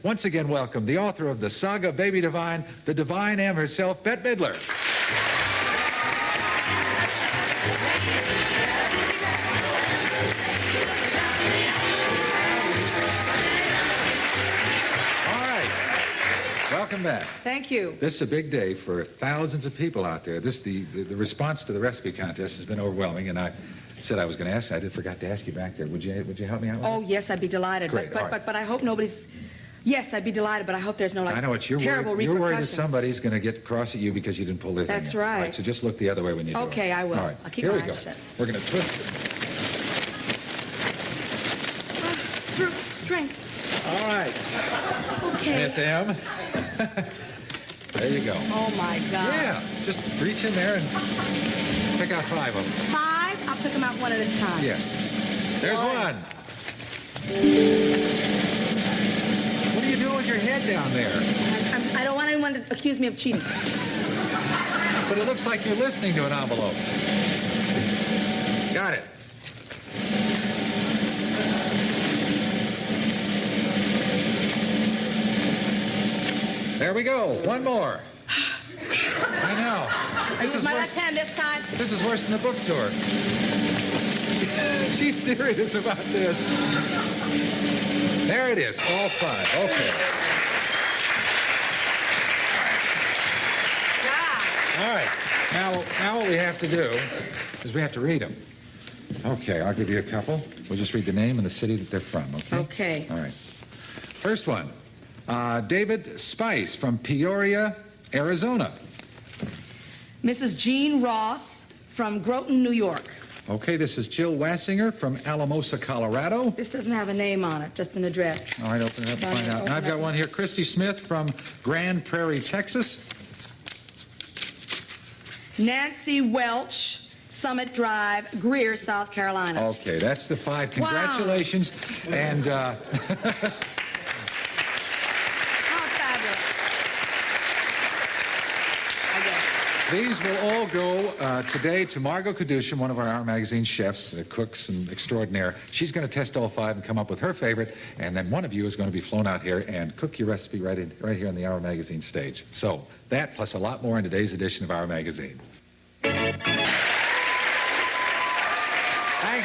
Once again, welcome the author of the Saga Baby Divine, the Divine M herself, Bette Midler. All right, welcome back. Thank you. This is a big day for thousands of people out there. The response to the recipe contest has been overwhelming, and I said I was going to ask you. I forgot to ask you back there. Would you help me out with Oh, this? yes, I'd be delighted. Great, But I hope nobody's... Yes, I'd be delighted, but I hope there's no, I know what you're terrible worried. You're worried that repercussions. somebody's going to get cross at you because you didn't pull their thing That's in. right. All right, so just look the other way when you do it. Okay, I will. All right, I'll keep here my we go. eyes shut. We're going to twist it. Brute strength. All right. Okay. Miss M. There you go. Oh, my God. Yeah, just reach in there and pick out 5 of them. 5? I'll pick them out one at a time. Yes. There's one. What are you doing with your head down there? I don't want anyone to accuse me of cheating. But it looks like you're listening to an envelope. Got it. There we go. One more. I know. I use my left hand this time. This is worse than the book tour. She's serious about this. There it is, all 5. Okay. Yeah. All right. Now what we have to do is we have to read them. Okay, I'll give you a couple. We'll just read the name and the city that they're from, okay? Okay. All right. First one. David Spice from Peoria, Arizona. Mrs. Jean Roth from Groton, New York. Okay, this is Jill Wassinger from Alamosa, Colorado. This doesn't have a name on it, just an address. All right, open it up and find out. And I've got one here, Christy Smith from Grand Prairie, Texas. Nancy Welch, Summit Drive, Greer, South Carolina. Okay, that's the 5. Congratulations. Wow. And Oh, fabulous. I guess. these will all go today to Margot Kadushin, one of our Magazine chefs, cooks and extraordinaire. She's going to test all 5 and come up with her favorite, and then one of you is going to be flown out here and cook your recipe right here on the Our Magazine stage. So that plus a lot more in today's edition of Our Magazine. Thank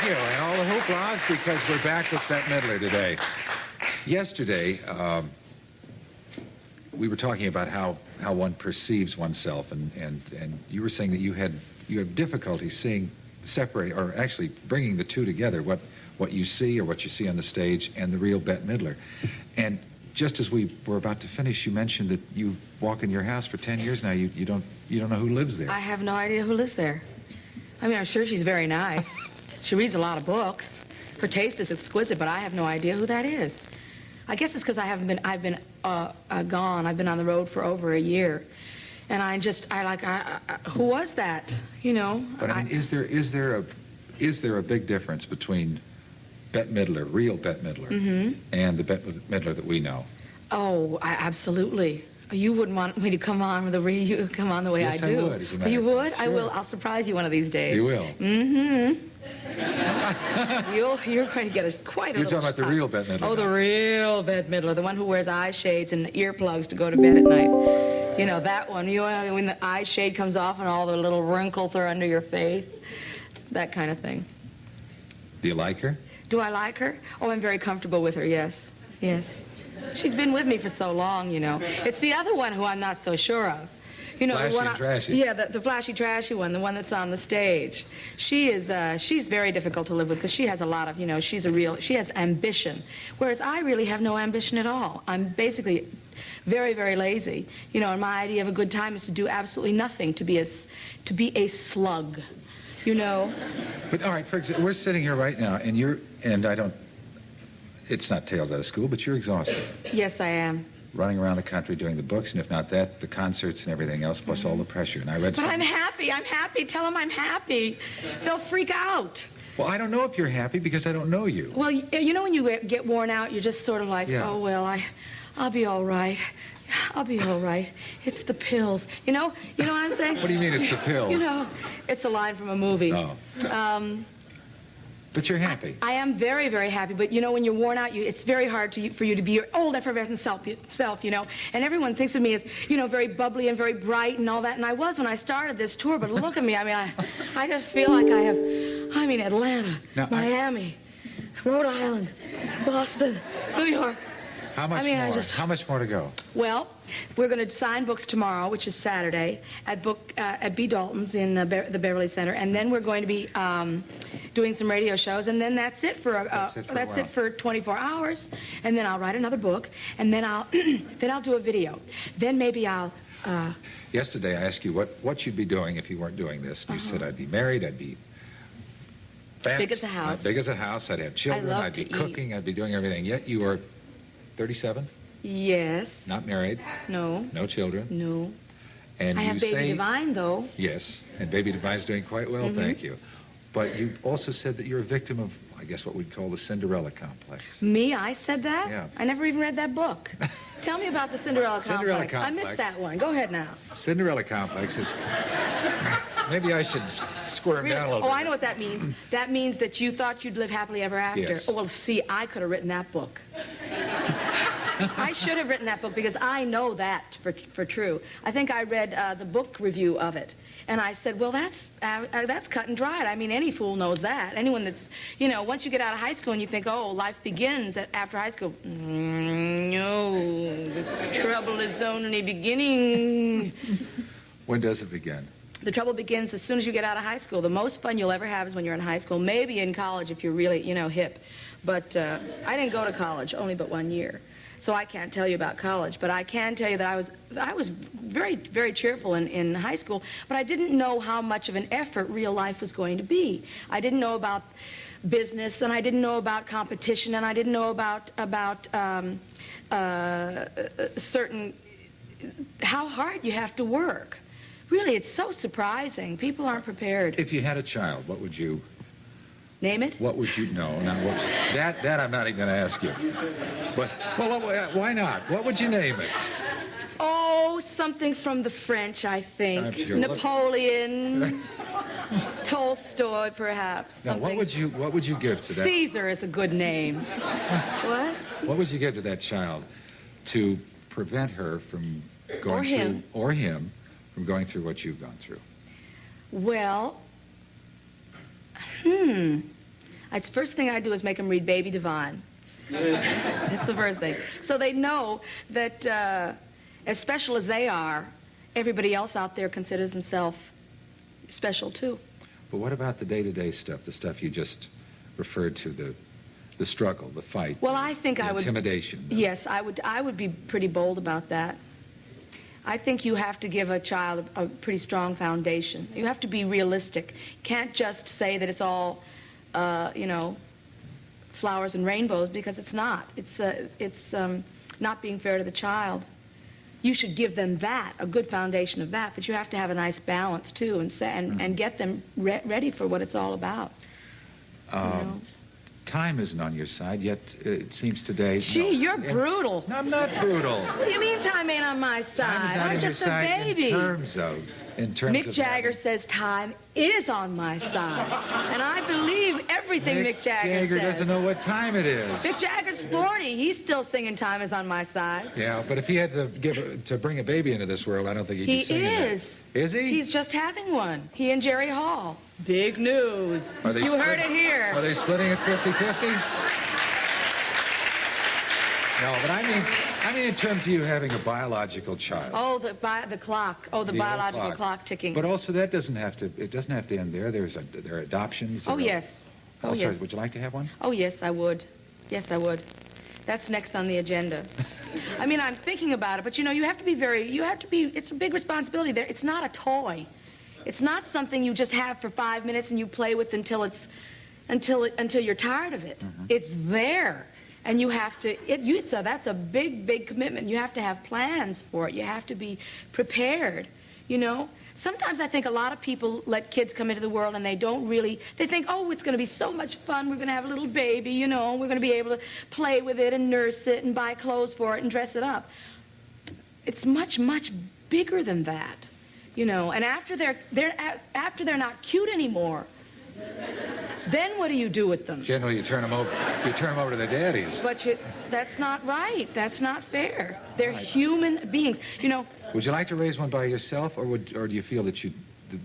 you, and all the hooplas, because we're back with Bette Midler today. Yesterday, we were talking about how one perceives oneself, and you were saying that you have difficulty separating, or actually bringing the two together, what you see or what you see on the stage and the real Bette Midler. And just as we were about to finish, you mentioned that you walk in your house for 10 years now. You don't know who lives there. I have no idea who lives there. I mean, I'm sure she's very nice. She reads a lot of books. Her taste is exquisite, but I have no idea who that is. I guess it's because I've been gone. I've been on the road for over a year. And who was that? You know? But I mean, is there a big difference between Bette Midler, real Bette Midler, and the Bette Midler that we know? Oh, absolutely. You wouldn't want me to come on the way I do. Yes, I would, as a matter of fact. You would? Sure. I will. I'll surprise you one of these days. You will? Mm-hmm. You're going to get quite a You're little talking about the real Bette Midler. Oh, the real Bette Midler, the one who wears eye shades and earplugs to go to bed at night. You know, that one. You know, when the eye shade comes off and all the little wrinkles are under your face. That kind of thing. Do you like her? Do I like her? Oh, I'm very comfortable with her, yes. Yes. She's been with me for so long, you know. It's the other one who I'm not so sure of. You know, flashy the one and trashy. Yeah, the flashy, trashy one, the one that's on the stage. She's very difficult to live with because she has a lot of, you know, she has ambition. Whereas I really have no ambition at all. I'm basically very, very lazy. You know, and my idea of a good time is to do absolutely nothing, to be a slug, you know. But all right, for example, we're sitting here right now, and it's not Tales Out of School, but you're exhausted. Yes, I am. Running around the country doing the books, and if not that, the concerts and everything else, plus all the pressure. And I read But I'm happy. I'm happy. Tell them I'm happy. They'll freak out. Well, I don't know if you're happy because I don't know you. Well, you know when you get worn out, you're just sort of like, Yeah. Oh, well, I'll be all right. I'll be all right. It's the pills. You know what I'm saying? What do you mean it's the pills? You know, it's a line from a movie. Oh. But you're happy. I am very, very happy. But, you know, when you're worn out, it's very hard for you to be your old effervescent self, you know. And everyone thinks of me as, you know, very bubbly and very bright and all that. And I was when I started this tour. But look at me. I mean, I just feel like I have, I mean, Atlanta, now, Miami, Rhode Island, Boston, New York. How much more? How much more to go? Well, we're going to sign books tomorrow, which is Saturday, at B. Dalton's in the Beverly Center, and then we're going to be doing some radio shows, and then that's it for that's it for 24 hours, and then I'll write another book, and then I'll then I'll do a video, then maybe I'll. Yesterday, I asked you what you'd be doing if you weren't doing this. And you said I'd be married, I'd be fat, big as a house. Big as a house. I'd have children. I'd be cooking. I'd be doing everything. Yet you are 37? Yes. Not married? No. No children? No. And I have Baby Divine, though. Yes, and Baby Divine's doing quite well, thank you. But you also said that you're a victim of, I guess, what we'd call the Cinderella complex. Me? I said that? Yeah. I never even read that book. Tell me about the Cinderella complex. I missed that one. Go ahead now. Cinderella complex is... Maybe I should squirm down a little bit. Oh, I know what that means. That means that you thought you'd live happily ever after. Yes. Oh, well, see, I could have written that book. I should have written that book because I know that for true. I think I read the book review of it, and I said, well, that's cut and dried. I mean, any fool knows that. Anyone that's, you know, once you get out of high school and you think, oh, life begins after high school. No, the trouble is only beginning. When does it begin? The trouble begins as soon as you get out of high school. The most fun you'll ever have is when you're in high school, maybe in college if you're really, you know, hip. But I didn't go to college, only but 1 year. So I can't tell you about college, but I can tell you that I was very, very cheerful in high school, but I didn't know how much of an effort real life was going to be. I didn't know about business, and I didn't know about competition, and I didn't know about certain, how hard you have to work. Really, it's so surprising. People aren't prepared. If you had a child, what would you... Name it? What would you know? Now, that I'm not even going to ask you. But, well, why not? What would you name it? Oh, something from the French, I think. I'm sure. Napoleon, Tolstoy, perhaps. Now, what would you give to that? Caesar is a good name. What? What would you give to that child to prevent her from going through, or him, from going through what you've gone through? Well, the first thing I do is make them read Baby Divine. That's the first thing. So they know that as special as they are, everybody else out there considers themselves special too. But what about the day-to-day stuff, the stuff you just referred to, the struggle, the fight, well, I think I would, intimidation? Yes, I would be pretty bold about that. I think you have to give a child a pretty strong foundation. You have to be realistic. You can't just say that it's all, you know, flowers and rainbows, because it's not. It's not being fair to the child. You should give them that, a good foundation of that, but you have to have a nice balance too, and get them ready for what it's all about. You know? Time isn't on your side, yet it seems today... Gee, you're brutal. I'm not brutal. What do you mean time ain't on my side? Time is not I'm on just your a side baby. in terms Mick of Jagger says time is on my side. And I believe everything Mick Jagger says. Mick Jagger doesn't know what time it is. Mick Jagger's 40. He's still singing time is on my side. Yeah, but if he had to bring a baby into this world, I don't think he'd be singing that. He is. Is he? He's just having one. He and Jerry Hall. Big news. You heard it here. Are they splitting it 50-50? No, but I mean in terms of you having a biological child. Oh, the clock. Oh, the biological clock ticking. But also that doesn't have to end there. There are adoptions. Oh, yes. Oh, yes. Would you like to have one? Oh, yes, I would. Yes, I would. That's next on the agenda. I mean, I'm thinking about it, but you know, you have to be it's a big responsibility there. It's not a toy. It's not something you just have for 5 minutes and you play with until you're tired of it. It's there. And you have to, that's a big, big commitment. You have to have plans for it. You have to be prepared, you know? Sometimes I think a lot of people let kids come into the world and they think, oh, it's going to be so much fun. We're going to have a little baby, you know. We're going to be able to play with it and nurse it and buy clothes for it and dress it up. It's much, much bigger than that, you know. And after they're not cute anymore, Then what do you do with them? Generally, you turn them over to their daddies. But that's not right. That's not fair. They're Right. human beings. You know, Would you like to raise one by yourself, or do you feel that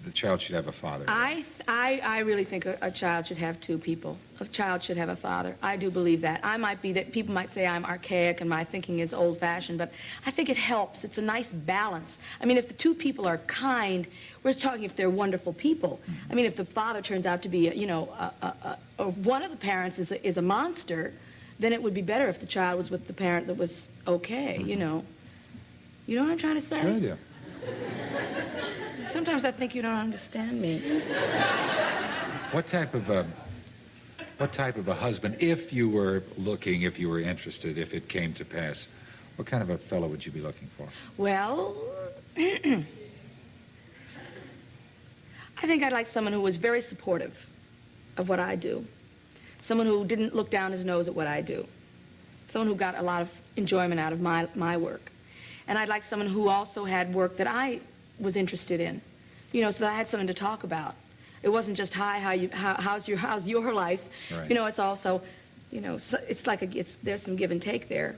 the child should have a father? I really think a child should have two people. A child should have a father. I do believe that. People might say I'm archaic and my thinking is old-fashioned, but I think it helps. It's a nice balance. I mean, if the two people are kind, we're talking if they're wonderful people. I mean, if the father turns out to be, or one of the parents is a monster, then it would be better if the child was with the parent that was okay, You know what I'm trying to say? Sure I do. Sometimes I think you don't understand me. What type of a husband, if you were looking, if you were interested, if it came to pass, what kind of a fellow would you be looking for? Well, I think I'd like someone who was very supportive of what I do. Someone who didn't look down his nose at what I do. Someone who got a lot of enjoyment out of my work. And I'd like someone who also had work that I was interested in, so that I had something to talk about. It wasn't just, hi, how's your life? Right. It's also, so it's like there's some give and take there.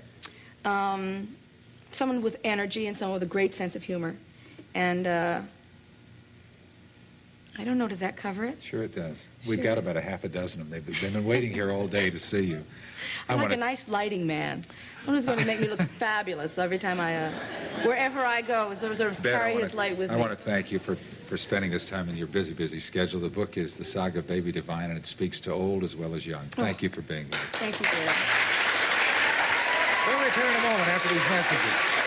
Someone with energy and someone with a great sense of humor. And I don't know, does that cover it? Sure it does. Sure. We've got about a half a dozen of them. They've been waiting here all day to see you. I like a nice lighting man. Someone who's going to make me look fabulous every time wherever I go, sort of carry his light with me. I want to thank you for spending this time in your busy, busy schedule. The book is The Saga of Baby Divine, and it speaks to old as well as young. Thank you for being here. Thank you, dear. We'll return in a moment after these messages.